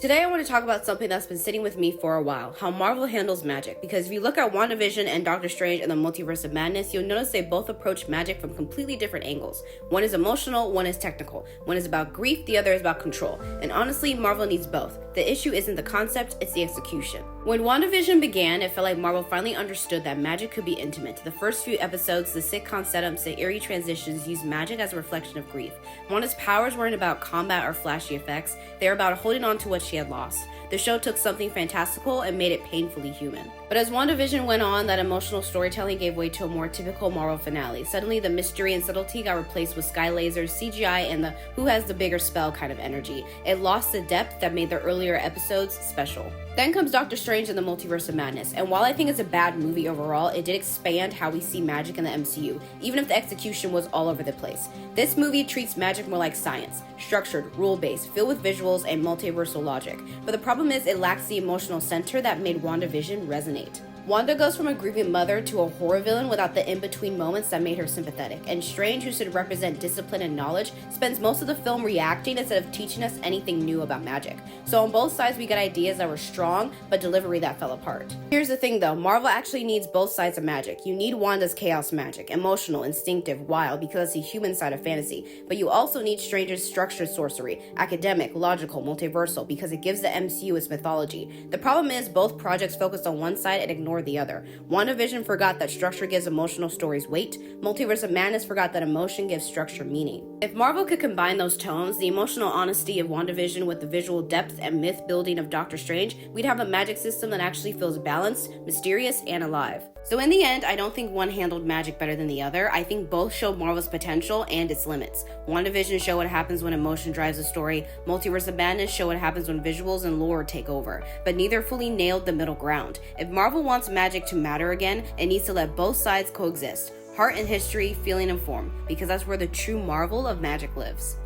Today I want to talk about something that's been sitting with me for a while, how Marvel handles magic, because if you look at WandaVision and Doctor Strange and the Multiverse of Madness, you'll notice they both approach magic from completely different angles. One is emotional, one is technical. One is about grief, the other is about control. And honestly, Marvel needs both. The issue isn't the concept, it's the execution. When WandaVision began, it felt like Marvel finally understood that magic could be intimate. The first few episodes, the sitcom setups, the eerie transitions used magic as a reflection of grief. Wanda's powers weren't about combat or flashy effects, they were about holding on to what she had lost. The show took something fantastical and made it painfully human. But as WandaVision went on, that emotional storytelling gave way to a more typical Marvel finale. Suddenly, the mystery and subtlety got replaced with sky lasers, CGI, and the who has the bigger spell kind of energy. It lost the depth that made the earlier episodes special. Then comes Doctor Strange and the Multiverse of Madness, and while I think it's a bad movie overall, it did expand how we see magic in the MCU, even if the execution was all over the place. This movie treats magic more like science, structured, rule-based, filled with visuals and multiversal logic, but the problem is it lacks the emotional center that made WandaVision resonate. Wanda goes from a grieving mother to a horror villain without the in-between moments that made her sympathetic, and Strange, who should represent discipline and knowledge, spends most of the film reacting instead of teaching us anything new about magic. So on both sides we got ideas that were strong, but delivery that fell apart. Here's the thing though, Marvel actually needs both sides of magic. You need Wanda's chaos magic, emotional, instinctive, wild, because it's the human side of fantasy, but you also need Strange's structured sorcery, academic, logical, multiversal, because it gives the MCU its mythology. The problem is both projects focused on one side and ignored the other. WandaVision forgot that structure gives emotional stories weight. Multiverse of Madness forgot that emotion gives structure meaning. If Marvel could combine those tones, the emotional honesty of WandaVision with the visual depth and myth building of Doctor Strange, we'd have a magic system that actually feels balanced, mysterious, and alive. So in the end, I don't think one handled magic better than the other. I think both showed Marvel's potential and its limits. WandaVision showed what happens when emotion drives a story. Multiverse of Madness showed what happens when visuals and lore take over. But neither fully nailed the middle ground. If Marvel wants magic to matter again, it needs to let both sides coexist. Heart and history, feeling and form. Because that's where the true marvel of magic lives.